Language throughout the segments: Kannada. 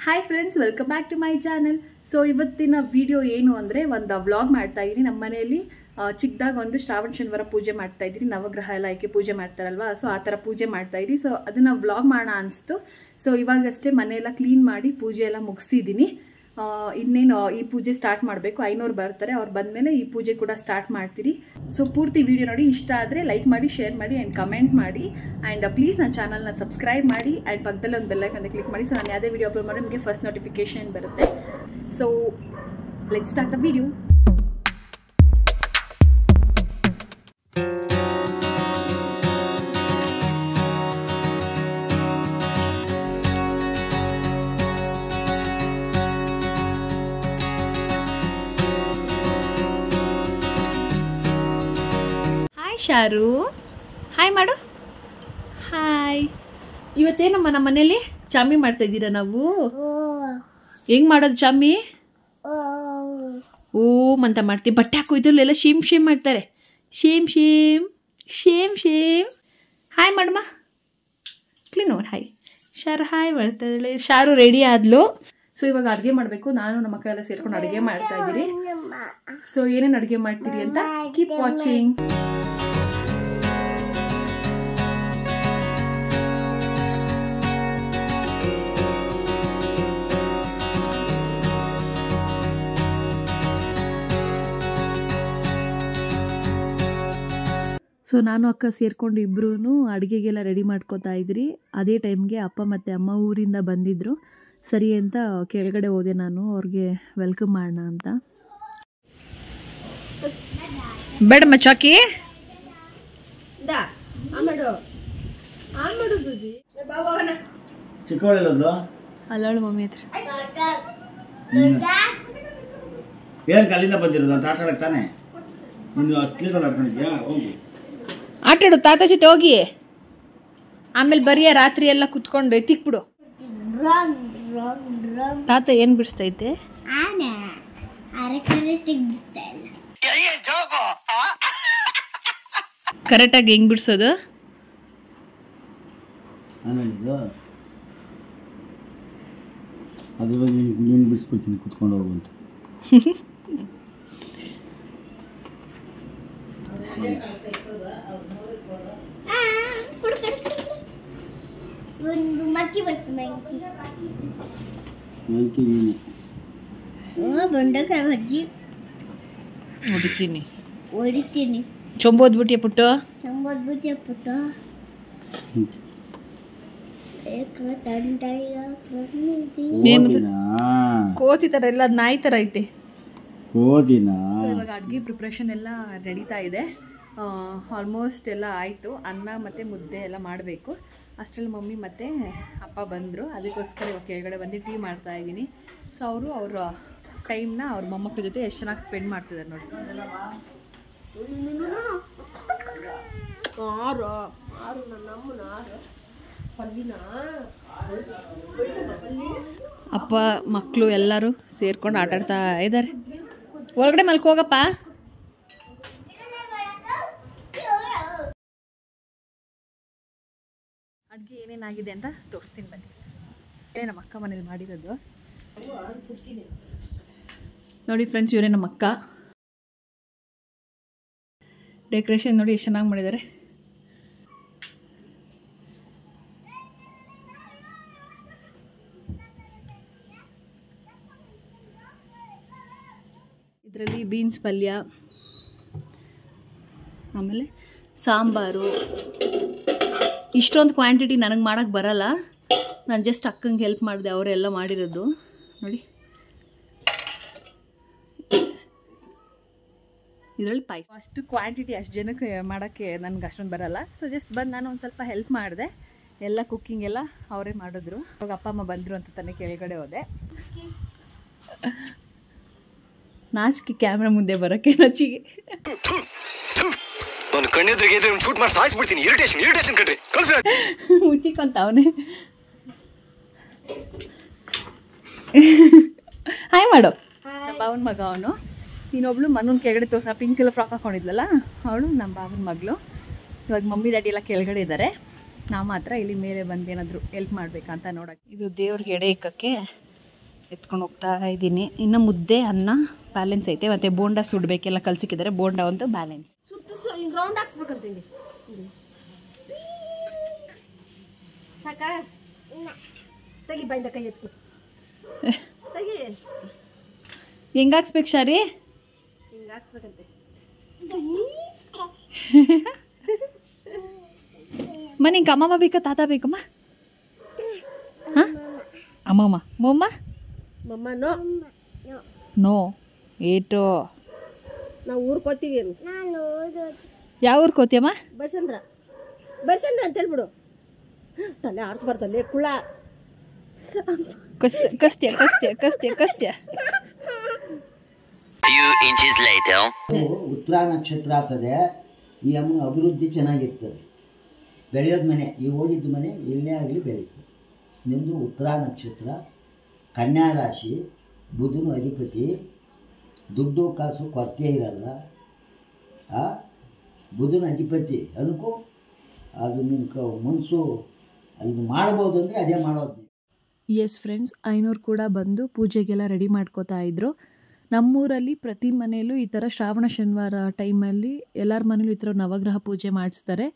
Hi friends, welcome back to my channel. So ಇವತ್ತಿನ ವಿಡಿಯೋ ಏನು ಅಂದರೆ ಒಂದು ವ್ಲಾಗ್ ಮಾಡ್ತಾ ಇದ್ದೀನಿ. ನಮ್ಮ ಮನೆಯಲ್ಲಿ ಚಿಕ್ಕದಾಗ ಒಂದು ಶ್ರಾವಣ ಶನಿವಾರ ಪೂಜೆ ಮಾಡ್ತಾ ಇದ್ದೀನಿ. ನವಗ್ರಹ ಎಲ್ಲ ಆಯ್ಕೆ ಪೂಜೆ ಮಾಡ್ತಾರಲ್ವಾ, ಸೊ ಆ ಥರ ಪೂಜೆ ಮಾಡ್ತಾ ಇದ್ದೀನಿ. ಸೊ ಅದನ್ನು ವ್ಲಾಗ್ ಮಾಡೋಣ ಅನಿಸ್ತು. ಸೊ ಇವಾಗಷ್ಟೇ ಮನೆಯೆಲ್ಲ ಕ್ಲೀನ್ ಮಾಡಿ ಪೂಜೆ ಎಲ್ಲ ಮುಗಿಸಿದ್ದೀನಿ. ಇನ್ನೇನು ಈ ಪೂಜೆ ಸ್ಟಾರ್ಟ್ ಮಾಡಬೇಕು. 500 ಬರ್ತಾರೆ, ಅವ್ರು ಬಂದಮೇಲೆ ಈ ಪೂಜೆ ಕೂಡ ಸ್ಟಾರ್ಟ್ ಮಾಡ್ತೀರಿ. ಸೊ ಪೂರ್ತಿ ವಿಡಿಯೋ ನೋಡಿ, ಇಷ್ಟ ಆದರೆ ಲೈಕ್ ಮಾಡಿ, ಶೇರ್ ಮಾಡಿ ಆ್ಯಂಡ್ ಕಮೆಂಟ್ ಮಾಡಿ. ಆ್ಯಂಡ್ ಪ್ಲೀಸ್ ನನ್ನ ಚಾನಲ್ನ ಸಬ್ಸ್ಕ್ರೈಬ್ ಮಾಡಿ ಆ್ಯಂಡ್ ಪಕ್ಕದಲ್ಲೇ ಒಂದು ಬೆಲ್ಲೈಕನ್ ಅಂತ ಕ್ಲಿಕ್ ಮಾಡಿ. ಸೊ ನಾನು ಯಾವುದೇ ವಿಡಿಯೋ ಅಪ್ಲೋಡ್ ಮಾಡಿ ನಿಮಗೆ ಫಸ್ಟ್ ನೋಟಿಫಿಕೇಶನ್ ಬರುತ್ತೆ. So let's start the video. Sharu, hi ಮಾಡು. ಹಾಯ್. ಇವತ್ತೇನಮ್ಮ ನಮ್ಮ ಮನೇಲಿ ಚಾಮಿ ಮಾಡ್ತಾ ಇದ್ದೀರಾ ನಾವು? ಹೆಂಗ್ ಮಾಡೋದು ಚಾಮಿ? ಓಮ್ ಅಂತ ಮಾಡ್ತೀವಿ. ಬಟ್ಟೆ ಹಾಕು, ಇದ್ರಲ್ಲೆಲ್ಲ ಶೇಮ್ ಶೇಮ್ ಮಾಡ್ತಾರೆ. Shem Shem Shem Shem. Hi ಮಾಡಮ್ಮ. ಕ್ಲೀನ್ ನೋಡಿ. ಹಾಯ್ ಶಾರು, ಹಾಯ್ ಮಾಡ್ತಾ ಇದ್ದಾಳೆ. ಶಾರು ರೆಡಿ ಆದ್ಲು. ಸೊ ಇವಾಗ ಅಡುಗೆ ಮಾಡಬೇಕು. ನಾನು ನಮ್ಮ ಅಕ್ಕ ಎಲ್ಲ ಸೇರ್ಕೊಂಡು ಅಡುಗೆ ಮಾಡ್ತಾ ಇದ್ದೀರಿ. ಸೊ ಏನೇನು ಅಡುಗೆ ಮಾಡ್ತೀರಿ ಅಂತ ಕೀಪ್ ವಾಚಿಂಗ್. ಸೊ ನಾನು ಅಕ್ಕ ಸೇರ್ಕೊಂಡು ಇಬ್ಬರೂ ಅಡುಗೆಗೆಲ್ಲ ರೆಡಿ ಮಾಡ್ಕೋತಾ ಇದ್ರಿ. ಅದೇ ಟೈಮ್ಗೆ ಅಪ್ಪ ಮತ್ತು ಅಮ್ಮ ಊರಿಂದ ಬಂದಿದ್ದರು. ಸರಿ ಅಂತ ಕೆಳಗಡೆ ಹೋದೆ ನಾನು ಅವ್ರಿಗೆ ವೆಲ್ಕಮ್ ಮಾಡೋಣ ಅಂತ. ಬೇಡಮ್ಮ ಚಾಕಿ ಅಲ್ಲವಳು ಮಮ್ಮಿ ಹತ್ರ. ಏನು ಅಲ್ಲಿಂದ ಬಂದಿರೋದು ಅಂತ ಆಟ ಆಡಕ್ಕೆ ತಾನೆ? ನೀನು ಅಷ್ಟೇ ಆಡ್ಕೊಂಡಿದ್ಯಾ? ಹೋಗಿ ಆಟಾಡು ತಾತ ಜೊತೆ ಹೋಗಿ. ಆಮೇಲೆ ಬರೀ ರಾತ್ರಿ ಎಲ್ಲ ಕುತ್ಕೊಂಡು ಎತ್ತಿಕ್ಬಿಡು. ತಾತ ಏನ್ ಬಿಡಿಸ್ತೈತೆ? ಕರೆಕ್ಟಾಗಿ ಹೆಂಗ್ ಬಿಡಿಸೋದು? ಅದು ನೀನು ಬಿಡಿಸ್ಬಿಡ್ತೀನಿ, ಕುತ್ಕೊಂಡು ಹೋಗುವಂತ. ಬೆಂಡೆಕಾಯಿ ಬಜ್ಜಿ ಹೊಡಿತೀನಿ. ಚೊಂಬೋದ್ಬಿಟ್ಟಿಯ ಪುಟ್ಟು, ಪುಟ್ಟು ಕೋತಿ ತರ ಎಲ್ಲ ನಾಯಿ ತರ ಐತೆ. ಇವಾಗ ಅಡ್ಗೆ ಪ್ರಿಪ್ರೇಷನ್ ಎಲ್ಲ ನಡೀತಾ ಇದೆ. ಆಲ್ಮೋಸ್ಟ್ ಎಲ್ಲ ಆಯಿತು. ಅನ್ನ ಮತ್ತು ಮುದ್ದೆ ಎಲ್ಲ ಮಾಡಬೇಕು. ಅಷ್ಟರಲ್ಲಿ ಮಮ್ಮಿ ಮತ್ತು ಅಪ್ಪ ಬಂದರು. ಅದಕ್ಕೋಸ್ಕರ ಇವಾಗ ಕೆಳಗಡೆ ಬಂದು ಟೀ ಮಾಡ್ತಾ ಇದ್ದೀನಿ. ಸೊ ಅವರು ಅವರ ಟೈಮ್ನ ಅವ್ರ ಮೊಮ್ಮಕ್ಕಳ ಜೊತೆ ಎಷ್ಟು ಚೆನ್ನಾಗಿ ಸ್ಪೆಂಡ್ ಮಾಡ್ತಿದ್ದಾರೆ ನೋಡಿ. ಅಪ್ಪ ಮಕ್ಕಳು ಎಲ್ಲರೂ ಸೇರ್ಕೊಂಡು ಆಟಾಡ್ತಾ ಇದ್ದಾರೆ. ಒಳಗಡೆ ಮಲ್ಕೋಗಪ್ಪ. ಅಡುಗೆ ಏನೇನಾಗಿದೆ ಅಂತ ತೋರಿಸ್ತೀನಿ ಬನ್ನಿ. ನಮ್ಮ ಅಕ್ಕ ಮನೇಲಿ ಮಾಡಿರೋದು ನೋಡಿ ಫ್ರೆಂಡ್ಸ್. ಇವರೇ ನಮ್ಮ ಅಕ್ಕ. ಡೆಕೋರೇಷನ್ ನೋಡಿ ಎಷ್ಟು ಚೆನ್ನಾಗಿ ಮಾಡಿದ್ದಾರೆ. ಇದರಲ್ಲಿ ಬೀನ್ಸ್ ಪಲ್ಯ, ಆಮೇಲೆ ಸಾಂಬಾರು. ಇಷ್ಟೊಂದು ಕ್ವಾಂಟಿಟಿ ನನಗೆ ಮಾಡೋಕ್ಕೆ ಬರಲ್ಲ. ನಾನು ಜಸ್ಟ್ ಅಕ್ಕಂಗೆ ಹೆಲ್ಪ್ ಮಾಡಿದೆ, ಅವರೆಲ್ಲ ಮಾಡಿರೋದು ನೋಡಿ. ಇದರಲ್ಲಿ ಪಾಯಸ. ಅಷ್ಟು ಕ್ವಾಂಟಿಟಿ ಅಷ್ಟು ಜನಕ್ಕೆ ಮಾಡೋಕ್ಕೆ ನನಗೆ ಅಷ್ಟೊಂದು ಬರಲ್ಲ. ಸೊ ಜಸ್ಟ್ ಬಂದು ನಾನು ಒಂದು ಸ್ವಲ್ಪ ಹೆಲ್ಪ್ ಮಾಡಿದೆ. ಎಲ್ಲ ಕುಕ್ಕಿಂಗ್ ಎಲ್ಲ ಅವರೇ ಮಾಡಿದ್ರು. ಇವಾಗ ಅಪ್ಪ ಅಮ್ಮ ಬಂದರು ಅಂತ ತಾನೇ ಕೆಳಗಡೆ ಹೋದೆ. ನಾಚಿಕೆ ಕ್ಯಾಮ್ರಾ ಮುಂದೆ ಬರೋಕ್ಕೆ ನಚಿಗೆ. ಮುಚ್ಚಿಕೊಂತ ಅವನೇ. ಹಾಯ್ ಮಾಡು. ನಮ್ಮ ಬಾವನ ಮಗ ಅವನು. ಇನ್ನೊಬ್ಳು ಮನೂನ್ ಕೆಳಗಡೆ ತೋರ್ಸ ಪಿಂಕ್ ಕಲರ್ ಫ್ರಾಕ್ ಹಾಕೊಂಡಿದ್ಲಲ್ಲ, ಅವಳು ನಮ್ಮ ಬಾವನ ಮಗಳು. ಇವಾಗ ಮಮ್ಮಿ ಡ್ಯಾಡಿ ಎಲ್ಲ ಕೆಳಗಡೆ ಇದ್ದಾರೆ. ನಾವು ಮಾತ್ರ ಇಲ್ಲಿ ಮೇಲೆ ಬಂದು ಏನಾದರೂ ಹೆಲ್ಪ್ ಮಾಡಬೇಕಂತ ನೋಡೋಕ್ಕೆ. ಇದು ದೇವ್ರಿಗೆ ಎಡೆ ಇಕ್ಕಕ್ಕೆ ಎತ್ಕೊಂಡು ಹೋಗ್ತಾ ಇದ್ದೀನಿ. ಇನ್ನು ಮುದ್ದೆ ಅನ್ನ ಬ್ಯಾಲೆನ್ಸ್ ಐತೆ, ಮತ್ತು ಬೋಂಡ ಸುಡಬೇಕೆಲ್ಲ ಕಲ್ಸಿಕ್ಕಿದ್ದಾರೆ. ಬೋಂಡ ಒಂದು ಬ್ಯಾಲೆನ್ಸ್. ರೌಂಡ್ ಹಾಕ್ಸ್ಬೇಕಂತೀನಿ ಸಾಕ ತೆಗಿ ಬಾಯಿಂದ ಕೈ ಎತ್ತಿ ತೆಗಿ. ಹೆಂಗೆ ಹಾಕ್ಸ್ಬೇಕು ಶಾರಿ? ಹಿಂಗೆ ಹಾಕ್ಸ್ಬೇಕಂತೆ. ನಿಂಗೆ ಅಮ್ಮಮ್ಮ ಬೇಕಾ ತಾತ ಬೇಕಮ್ಮ? ಹಾಂ ಅಮ್ಮಮ್ಮ ಮೊಮ್ಮ ಮಮ್ಮ ನೋ ನೋ ಏಟು. ನಾವು ಊರ್ಕೋತೀವಿ. ಯಾವ ಊರು ಕೋತಿಯಮ್ಮ? ಬರ್ಸಂದ್ರ ಅಂತ ಹೇಳ್ಬಿಡು. ತಲೆ ಆಡ್ಸ್ಬಾರ್ದಲ್ಲೇ ಕುಳ. ಕಸ್ತ್ಯ ಕಸ್ತ್ಯ ಕಸ್ತ್ಯ ಕಸ್ತ್ಯ. ಉತ್ತರ ನಕ್ಷತ್ರ ಆಗ್ತದೆ. ಈ ಅಮ್ಮನ ಅಭಿವೃದ್ಧಿ ಚೆನ್ನಾಗಿರ್ತದೆ. ಬೆಳೆಯೋದು ಮನೆ, ಈ ಓದಿದ್ದ ಮನೆ ಎಲ್ಲೇ ಆಗಲಿ ಬೆಳೀತದೆ. ನಿಮ್ಮದು ಉತ್ತರ ನಕ್ಷತ್ರ, ಕನ್ಯಾ ರಾಶಿ, ಬುಧನು ಅಧಿಪತಿ, ದುಡ್ಡು ಕಾಸು ಕೊರತೆ ಇರಲ್ಲ. ಬುಧನ ಅಧಿಪತಿ ಅನ್ಕೋ, ಅದು ನಿನ್ನ ಮನಸ್ಸು ಇದು ಮಾಡ್ಬೋದು ಅಂದರೆ ಅದೇ ಮಾಡೋದು. ಎಸ್ ಫ್ರೆಂಡ್ಸ್, ಐನೂರು ಕೂಡ ಬಂದು ಪೂಜೆಗೆಲ್ಲ ರೆಡಿ ಮಾಡ್ಕೋತಾ ಇದ್ರು. ನಮ್ಮೂರಲ್ಲಿ ಪ್ರತಿ ಮನೆಯಲ್ಲೂ ಈ ಥರ ಶ್ರಾವಣ ಶನಿವಾರ ಟೈಮಲ್ಲಿ ಎಲ್ಲರ ಮನೇಲೂ ಈ ಥರ ನವಗ್ರಹ ಪೂಜೆ ಮಾಡಿಸ್ತಾರೆ.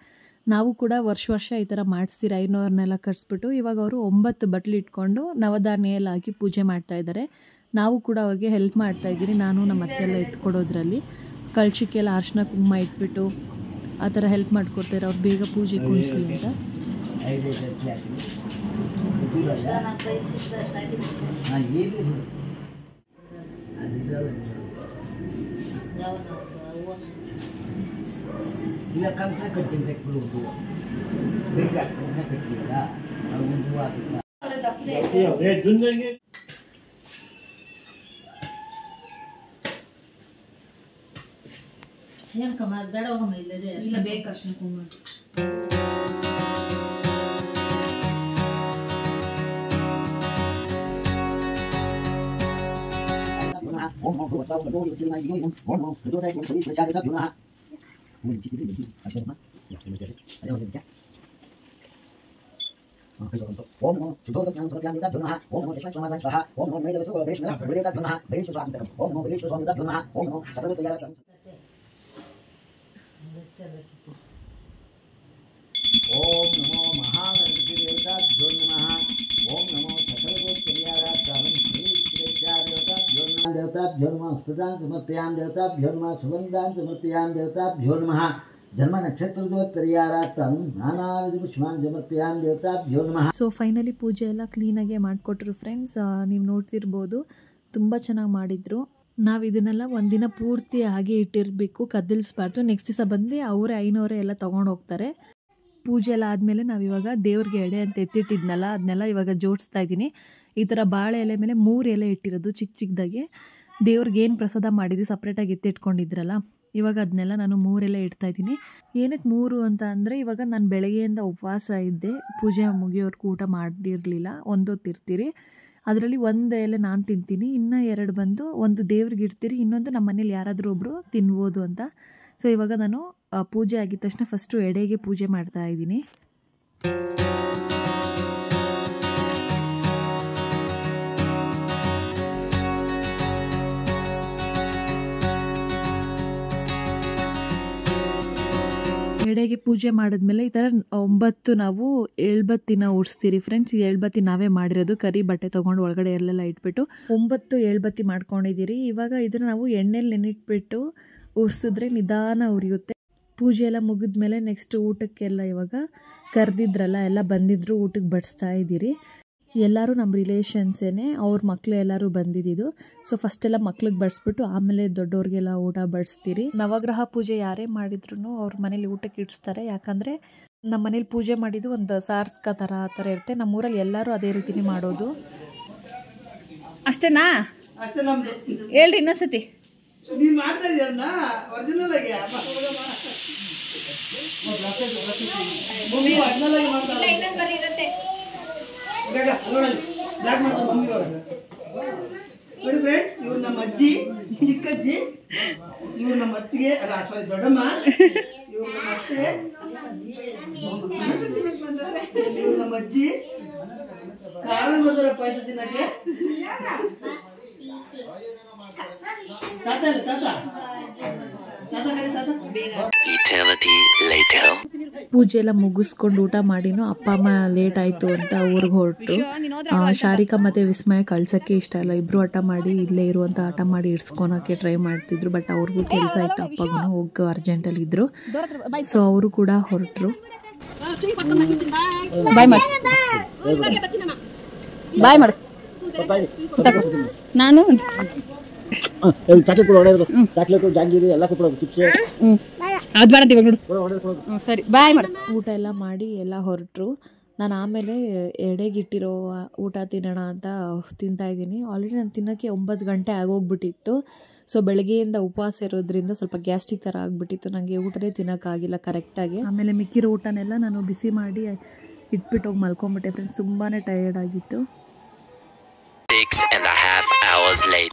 ನಾವು ಕೂಡ ವರ್ಷ ಈ ಥರ ಮಾಡಿಸ್ತೀರಿ. ಐನೂರನ್ನೆಲ್ಲ ಕಟ್ಸ್ಬಿಟ್ಟು ಇವಾಗ ಅವರು 9 ಬಟ್ಲು ಇಟ್ಕೊಂಡು ನವಧಾನ್ಯ ಎಲ್ಲ ಹಾಕಿ ಪೂಜೆ ಮಾಡ್ತಾ ಇದ್ದಾರೆ. ನಾವು ಕೂಡ ಅವ್ರಿಗೆ ಹೆಲ್ಪ್ ಮಾಡ್ತಾ ಇದ್ದೀರಿ. ನಾನು ನಮ್ಮ ಅತ್ತೆಲ್ಲ ಎತ್ಕೊಡೋದ್ರಲ್ಲಿ ಕಳ್ಶಕ್ಕೆಲ್ಲ ಅರಿಶಿನ ಕುಂಕುಮ ಇಟ್ಬಿಟ್ಟು ಆ ಥರ ಹೆಲ್ಪ್ ಮಾಡ್ಕೊಡ್ತಾರೆ ಅವ್ರು ಬೇಗ ಪೂಜೆ ಕುಣಿಸ್ಲಿ ಅಂತ. ಇಲ್ಲ ಕಂಕಣ ಕಟ್ತೀನಿ ಕಟ್ಬಿಡುವುದು ಬೇಗ ಕಂಕಣ ಕಟ್ಟಿಯಲ್ಲ ಒಂದು ಆಗುತ್ತೆ. ಬೇಡ ಹೋಗಮ್ಮ, ಇಲ್ಲದೆ ಇಲ್ಲ ಬೇಕು ಅರ್ಶಿನ ಕುಂಕುಮ. ಓಂ ನಮೋ ಮಹಾಗಣಪತಿ ದೇವತಾಭ್ಯೋ ನಮಃ. ಓಂ ನಮೋ ದೇವತಾಭ್ಯೋ ನಮಃ. ಸ್ತುತಾನ್ ಸಮರ್ಪಯಾಮಿ ದೇವತಾಭ್ಯೋ ನಮಃ. ಸುಗಂಧಾನ್ ಸಮರ್ಪಯಾಮಿ ದೇವತಾಭ್ಯೋ ನಮಃ. ಜನ್ಮ ನಕ್ಷತ್ರದೋತ್ ಪರಿಹಾರಾರ್ಥಂ ನಾನಾವಿಧ ಪುಷ್ಪಾನ್ ಸಮರ್ಪಯಾಮಿ ದೇವತಾಭ್ಯೋ ನಮಃ. ಸೊ ಫೈನಲಿ ಪೂಜೆ ಎಲ್ಲ ಕ್ಲೀನಾಗೆ ಮಾಡಿಕೊಟ್ರು ಫ್ರೆಂಡ್ಸ್. ನೀವು ನೋಡ್ತಿರ್ಬೋದು ತುಂಬ ಚೆನ್ನಾಗಿ ಮಾಡಿದರು. ನಾವು ಇದನ್ನೆಲ್ಲ ಒಂದಿನ ಪೂರ್ತಿ ಹಾಗೆ ಇಟ್ಟಿರಬೇಕು, ಕದಲಿಸ್ಬಾರ್ದು. ನೆಕ್ಸ್ಟ್ ದಿವಸ ಬಂದು ಅವರೇ ಐನೂರೇ ಎಲ್ಲ ತೊಗೊಂಡು ಹೋಗ್ತಾರೆ. ಪೂಜೆ ಎಲ್ಲ ಆದಮೇಲೆ ನಾವಿವಾಗ ದೇವ್ರಿಗೆ ಎಡೆ ಅಂತ ಎತ್ತಿಟ್ಟಿದ್ನಲ್ಲ ಅದನ್ನೆಲ್ಲ ಇವಾಗ ಜೋಡಿಸ್ತಾ ಇದ್ದೀನಿ. ಈ ಥರ ಬಾಳೆ ಎಲೆ ಮೇಲೆ 3 ಎಲೆ ಇಟ್ಟಿರೋದು ಚಿಕ್ಕದಾಗೆ. ದೇವ್ರಿಗೆ ಏನು ಪ್ರಸಾದ ಮಾಡಿದ್ದು ಸಪ್ರೇಟಾಗಿ ಎತ್ತಿಟ್ಕೊಂಡಿದ್ರಲ್ಲ, ಇವಾಗ ಅದನ್ನೆಲ್ಲ ನಾನು 3 ಎಲೆ ಇಡ್ತಾಯಿದ್ದೀನಿ. ಏನಕ್ಕೆ 3 ಅಂತ ಅಂದರೆ ಇವಾಗ ನಾನು ಬೆಳಗ್ಗೆಯಿಂದ ಉಪವಾಸ ಇದ್ದೆ, ಪೂಜೆ ಮುಗಿಯೋರ್ಗೂ ಊಟ ಮಾಡಿರಲಿಲ್ಲ. ಒಂದೊತ್ತಿರ್ತೀರಿ, ಅದರಲ್ಲಿ 1 ಎಲೆ ನಾನು ತಿಂತೀನಿ, ಇನ್ನೂ 2 ಬಂದು ಒಂದು ದೇವ್ರಿಗೆ ಇಡ್ತೀರಿ, ಇನ್ನೊಂದು ನಮ್ಮ ಮನೇಲಿ ಯಾರಾದರೂ ಒಬ್ಬರು ತಿನ್ಬೋದು ಅಂತ. ಸೊ ಇವಾಗ ನಾನು ಪೂಜೆ ಆಗಿದ ತಕ್ಷಣ ಫಸ್ಟು ಎಡೆಗೆ ಪೂಜೆ ಮಾಡ್ತಾ ಇದ್ದೀನಿ. ಎಡೆಗೆ ಪೂಜೆ ಮಾಡಿದ್ಮೇಲೆ ಈ ಥರ 9 ನಾವು ಎಳ್ಬತ್ತಿನ ಉಡ್ಸ್ತೀರಿ ಫ್ರೆಂಡ್ಸ್. ಈ ಎಳ್ಬತ್ತಿ ನಾವೇ ಮಾಡಿರೋದು, ಕರಿ ಬಟ್ಟೆ ತೊಗೊಂಡು ಒಳಗಡೆ ಎಲ್ಲೆಲ್ಲ ಇಟ್ಬಿಟ್ಟು 9 ಎಳ್ಬತ್ತಿ ಮಾಡ್ಕೊಂಡಿದ್ದೀರಿ. ಇವಾಗ ಇದನ್ನು ನಾವು ಎಣ್ಣೆಲಿ ನೆನಿಟ್ಬಿಟ್ಟು ಉರ್ಸಿದ್ರೆ ನಿಧಾನ ಉರಿಯುತ್ತೆ. ಪೂಜೆ ಎಲ್ಲ ಮುಗಿದ್ಮೇಲೆ ನೆಕ್ಸ್ಟ್ ಊಟಕ್ಕೆಲ್ಲ ಇವಾಗ ಕರೆದಿದ್ರಲ್ಲ ಎಲ್ಲ ಬಂದಿದ್ರು, ಊಟಕ್ಕೆ ಬಡಿಸ್ತಾ ಇದ್ದೀರಿ. ಎಲ್ಲರೂ ನಮ್ಮ ರಿಲೇಷನ್ಸೇನೆ, ಅವ್ರ ಮಕ್ಕಳು ಎಲ್ಲರೂ ಬಂದಿದ್ದು. ಸೊ ಫಸ್ಟೆಲ್ಲ ಮಕ್ಳಿಗೆ ಬಡಿಸ್ಬಿಟ್ಟು ಆಮೇಲೆ ದೊಡ್ಡವ್ರಿಗೆಲ್ಲ ಊಟ ಬಡಿಸ್ತೀರಿ. ನವಗ್ರಹ ಪೂಜೆ ಯಾರೇ ಮಾಡಿದ್ರು ಅವ್ರ ಮನೇಲಿ ಊಟಕ್ಕೆ ಇಡಿಸ್ತಾರೆ. ಯಾಕಂದರೆ ನಮ್ಮ ಮನೇಲಿ ಪೂಜೆ ಮಾಡಿದ್ದು ಒಂದು ಸಾರ್ಸ್ಕ ಥರ ಆ ಥರ ಇರುತ್ತೆ. ನಮ್ಮೂರಲ್ಲಿ ಎಲ್ಲರೂ ಅದೇ ರೀತಿನೇ ಮಾಡೋದು. ಅಷ್ಟೇನಾ? ಹೇಳ್ರಿ ಇನ್ನೊಂದ್ಸತಿ. ನೀನು ಮಾಡ್ತಾ ಇದೆಯಲ್ಲ ಒರಿಜಿನಲ್ ಆಗಿ ನೋಡಿ ಫ್ರೆಂಡ್ಸ್, ಇವ್ರು ನಮ್ಮ ಅಜ್ಜಿ, ಚಿಕ್ಕಜ್ಜಿ, ಇವ್ರು ನಮ್ಮ ಅತ್ತಿಗೆ, ಅಲ್ಲ ಸಾರಿ ದೊಡ್ಡಮ್ಮ, ಇವ್ರು ನಮ್ಮ ಅತ್ತೆ, ಇವ್ರು ನಮ್ಮ ಅಜ್ಜಿ, ಕಾರಲ್ಲಿ ಬಂದರ ಪಾಯಸ ತಿನ್ನಕ್ಕೆ ತಾತ ಇಲ್ಲ, ತಾತ ತಾತ ಕರಿ ತಾತ. ಪೂಜೆ ಎಲ್ಲ ಮುಗಿಸ್ಕೊಂಡು ಊಟ ಮಾಡಿನೂ ಅಪ್ಪ ಅಮ್ಮ ಲೇಟ್ ಆಯಿತು ಅಂತ ಊರಿಗೆ ಹೊರಟು. ಶಾರಿಕಾ ಮತ್ತು ವಿಸ್ಮಯ ಕಳ್ಸೋಕ್ಕೆ ಇಷ್ಟ ಇಲ್ಲ, ಇಬ್ಬರು ಹಠ ಮಾಡಿ ಇಲ್ಲೇ ಇರುವಂಥ ಹಠ ಮಾಡಿ ಇಡ್ಸ್ಕೊಳಕ್ಕೆ ಟ್ರೈ ಮಾಡ್ತಿದ್ರು. ಬಟ್ ಅವ್ರಿಗೂ ಕೆಲಸ ಇತ್ತು, ಅಪ್ಪಗೂ ಹೋಗೋ ಅರ್ಜೆಂಟಲ್ಲಿ ಇದ್ದರು. ಸೊ ಅವರು ಕೂಡ ಹೊರಟರು. ಬಾಯ್ ಮಾಡಿ ಬಾಯ್ ಮಾಡು. ನಾನು ಚಾಕ್ಲೇಟ್ ಹೊಡೆಯೋದು, ಚಾಕ್ಲೇಟು ಜಾಂಗೀರಿ ಎಲ್ಲ ಕೊಡೋದು, ಚಿಪ್ಸ್ ಅದು ಬೇಡ ಇವಾಗ ನೋಡು. ಸರಿ ಬಾಯ್ ಮಾಡು. ಊಟ ಎಲ್ಲ ಮಾಡಿ ಎಲ್ಲ ಹೊರಟರು. ನಾನು ಆಮೇಲೆ ಎಡೆಗಿಟ್ಟಿರೋ ಊಟ ತಿನ್ನೋಣ ಅಂತ ತಿಂತಾಯಿದ್ದೀನಿ. ಆಲ್ರೆಡಿ ನಾನು ತಿನ್ನೋಕ್ಕೆ 9 ಗಂಟೆ ಆಗೋಗ್ಬಿಟ್ಟಿತ್ತು. ಸೊ ಬೆಳಗ್ಗೆಯಿಂದ ಉಪವಾಸ ಇರೋದ್ರಿಂದ ಸ್ವಲ್ಪ ಗ್ಯಾಸ್ಟ್ರಿಕ್ ಥರ ಆಗಿಬಿಟ್ಟಿತ್ತು, ನನಗೆ ಊಟನೇ ತಿನ್ನೋಕ್ಕಾಗಿಲ್ಲ ಕರೆಕ್ಟಾಗಿ. ಆಮೇಲೆ ಮಿಕ್ಕಿರೋ ಊಟನೆಲ್ಲ ನಾನು ಬಿಸಿ ಮಾಡಿ ಇಟ್ಬಿಟ್ಟು ಹೋಗಿ ಮಲ್ಕೊಂಬಿಟ್ಟೆ ಫ್ರೆಂಡ್ಸ್, ತುಂಬಾ ಟಯರ್ಡ್ ಆಗಿತ್ತು.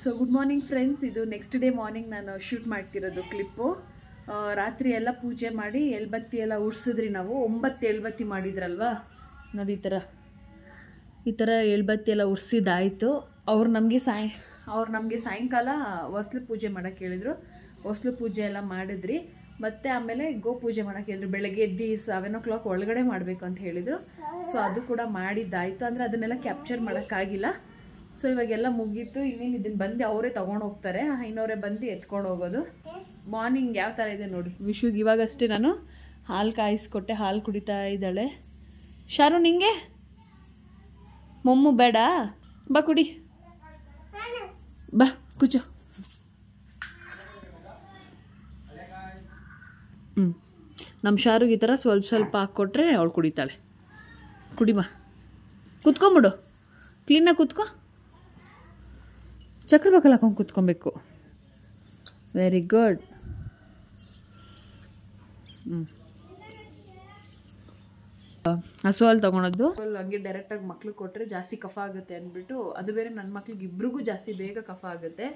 ಸೊ ಗುಡ್ ಮಾರ್ನಿಂಗ್ ಫ್ರೆಂಡ್ಸ್, ಇದು ನೆಕ್ಸ್ಟ್ ಡೇ ಮಾರ್ನಿಂಗ್ ನಾನು ಶೂಟ್ ಮಾಡ್ತಿರೋದು ಕ್ಲಿಪ್ಪು. ರಾತ್ರಿ ಎಲ್ಲ ಪೂಜೆ ಮಾಡಿ ಎಲ್ಬತ್ತಿ ಎಲ್ಲ ಉಡ್ಸಿದ್ರಿ ನಾವು. 9 ಎಳ್ಬತ್ತಿ ಮಾಡಿದ್ರಲ್ವಾ ನೋಡಿ, ಈ ಥರ ಎಳ್ಬತ್ತಿ ಎಲ್ಲ ಉಡ್ಸಿದ್ದಾಯಿತು. ಅವ್ರು ನಮಗೆ ಸಾಯಂಕಾಲ ಹೊಸ್ಲು ಪೂಜೆ ಮಾಡೋಕ್ಕೆ ಹೇಳಿದರು. ಹೊಸ್ಲು ಪೂಜೆ ಎಲ್ಲ ಮಾಡಿದ್ರಿ. ಮತ್ತು ಆಮೇಲೆ ಗೋ ಪೂಜೆ ಮಾಡೋಕ್ಕೆ ಹೇಳಿದ್ರು. ಬೆಳಗ್ಗೆ ಎದ್ದು 7 o'clock ಒಳಗಡೆ ಮಾಡಬೇಕು ಅಂತ ಹೇಳಿದರು. ಸೊ ಅದು ಕೂಡ ಮಾಡಿದ್ದಾಯಿತು. ಅಂದರೆ ಅದನ್ನೆಲ್ಲ ಕ್ಯಾಪ್ಚರ್ ಮಾಡೋಕ್ಕಾಗಿಲ್ಲ. ಸೊ ಇವಾಗೆಲ್ಲ ಮುಗೀತು. ಇನ್ನೇನು ಇದನ್ನು ಬಂದು ಅವರೇ ತೊಗೊಂಡು ಹೋಗ್ತಾರೆ, ಇನ್ನವರೇ ಬಂದು ಎತ್ಕೊಂಡು ಹೋಗೋದು. ಮಾರ್ನಿಂಗ್ ಯಾವ ಥರ ಇದೆ ನೋಡಿ. ವಿಶುಗೆ ಇವಾಗಷ್ಟೇ ನಾನು ಹಾಲು ಕಾಯಿಸ್ಕೊಟ್ಟೆ, ಹಾಲು ಕುಡಿತಾ ಇದ್ದಾಳೆ. ಶಾರು ನಿಂಗೆ ಮೊಮ್ಮು ಬೇಡ, ಬಾ ಕುಡಿ, ಬಾ ಕೂಚು. ನಮ್ಮ ಶಾರುಗೆ ಈ ಥರ ಸ್ವಲ್ಪ ಸ್ವಲ್ಪ ಹಾಕ್ಕೊಟ್ರೆ ಅವಳು ಕುಡಿತಾಳೆ. ಕುಡಿಬಾ, ಕುತ್ಕೊಂಬಿಡು, ಕ್ಲೀನಾಗಿ ಕುತ್ಕೊ. ಚಕ್ರ ಬಕಲ್ ಹಾಕೊಂಡು ಕುತ್ಕೊಬೇಕು. Very good. ಹಸು ಹಾಲು ತೊಗೊಳೋದು ಹಂಗೆ ಡೈರೆಕ್ಟಾಗಿ ಮಕ್ಳಿಗೆ ಕೊಟ್ಟರೆ ಜಾಸ್ತಿ ಕಫ ಆಗುತ್ತೆ ಅಂದ್ಬಿಟ್ಟು, ಅದು ಬೇರೆ ನನ್ನ ಮಕ್ಳಿಗೆ ಇಬ್ರಿಗೂ ಜಾಸ್ತಿ ಬೇಗ ಕಫ ಆಗುತ್ತೆ.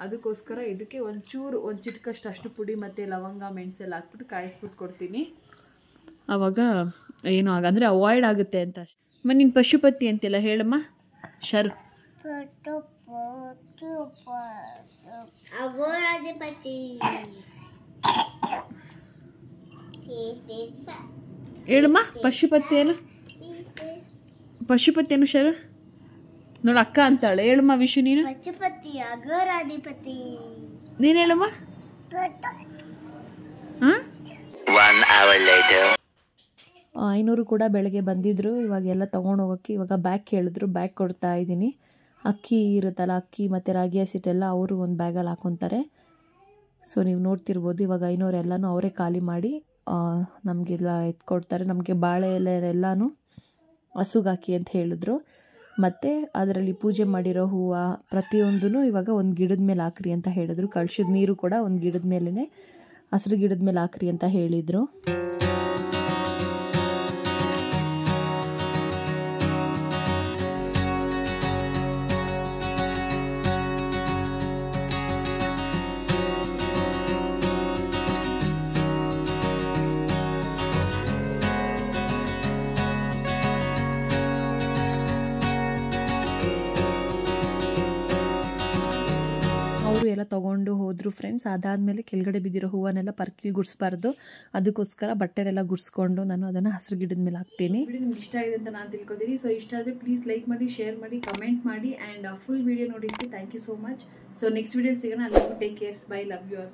ಅದಕ್ಕೋಸ್ಕರ ಇದಕ್ಕೆ ಒಂದು ಚಿಟಿಕಷ್ಟು ಅಷ್ಟು ಪುಡಿ ಮತ್ತು ಲವಂಗ ಮೆಣಸೆಲ್ಲ ಹಾಕ್ಬಿಟ್ಟು ಕಾಯಿಸ್ಬಿಟ್ಟು ಕೊಡ್ತೀನಿ. ಆವಾಗ ಏನೂ ಅಂದರೆ ಅವಾಯ್ಡ್ ಆಗುತ್ತೆ ಅಂತ ಅಷ್ಟೆ. ನೀನು ಪಶುಪತಿ ಅಂತೆಲ್ಲ ಹೇಳಮ್ಮ ಶರು. ಹೇಳಮ್ಮ ಪಶುಪತಿಯೇನು, ಪಶುಪತಿಯೇನು ಶರು ನೋಡು, ಅಕ್ಕ ಅಂತಾಳೆ. ಹೇಳಮ್ಮ ವಿಶು ನೀನು. ನೀನು ಹೇಳಮ್ಮ. ಐನೂರು ಕೂಡ ಬೆಳಗ್ಗೆ ಬಂದಿದ್ರು. ಇವಾಗೆಲ್ಲ ತೊಗೊಂಡು ಹೋಗೋಕ್ಕೆ ಇವಾಗ ಬ್ಯಾಗ್ ಕೇಳಿದ್ರು, ಬ್ಯಾಗ್ ಕೊಡ್ತಾ ಇದ್ದೀನಿ. ಅಕ್ಕಿ ಇರುತ್ತಲ್ಲ, ಅಕ್ಕಿ ಮತ್ತು ರಾಗಿ ಹಸಿಟ್ಟೆಲ್ಲ ಅವರು ಒಂದು ಬ್ಯಾಗಲ್ಲಿ ಹಾಕೊತಾರೆ. ಸೊ ನೀವು ನೋಡ್ತಿರ್ಬೋದು, ಇವಾಗ ಐನೂರೆಲ್ಲನೂ ಅವರೇ ಖಾಲಿ ಮಾಡಿ ನಮಗೆಲ್ಲ ಎತ್ಕೊಡ್ತಾರೆ. ನಮಗೆ ಬಾಳೆ ಎಲೆ ಎಲ್ಲನೂ ಹಸುಗಾಕಿ ಅಂತ ಹೇಳಿದ್ರು. ಮತ್ತು ಅದರಲ್ಲಿ ಪೂಜೆ ಮಾಡಿರೋ ಹೂವು ಪ್ರತಿಯೊಂದೂ ಇವಾಗ ಒಂದು ಗಿಡದ ಮೇಲೆ ಹಾಕ್ರಿ ಅಂತ ಹೇಳಿದ್ರು. ಕಳ್ಸಿದ ನೀರು ಕೂಡ ಒಂದು ಗಿಡದ ಮೇಲೇ, ಹಸಿರು ಗಿಡದ ಮೇಲೆ ಹಾಕ್ರಿ ಅಂತ ಹೇಳಿದರು. ಅವರು ಎಲ್ಲ ತೊಗೊಂಡು ಹೋದರು ಫ್ರೆಂಡ್ಸ್. ಅದಾದಮೇಲೆ ಕೆಳಗಡೆ ಬಿದ್ದಿರೋ ಹೂವನ್ನೆಲ್ಲ ಪರ್ಕಿಲಿ ಗುಡಿಸ್ಬಾರ್ದು, ಅದಕ್ಕೋಸ್ಕರ ಬಟ್ಟೆನೆಲ್ಲ ಗುಡಿಸ್ಕೊಂಡು ನಾನು ಅದನ್ನು ಹಸಿರು ಗಿಡದ ಮೇಲೆ ಹಾಕ್ತೀನಿ. ವಿಡಿಯೋ ನಿಮ್ಗೆ ಇಷ್ಟ ಆಗಿದೆ ಅಂತ ನಾನು ತಿಳ್ಕೊತೀನಿ. ಸೊ ಇಷ್ಟ ಆದರೆ ಪ್ಲೀಸ್ ಲೈಕ್ ಮಾಡಿ, ಶೇರ್ ಮಾಡಿ, ಕಮೆಂಟ್ ಮಾಡಿ. ಆ್ಯಂಡ್ ಫುಲ್ ವಿಡಿಯೋ ನೋಡಿದ್ದಕ್ಕೆ thank you so much. So next video ಸಿಗೋಣ. ಅಲ್ಲಿಗೂ take care, bye, love you all.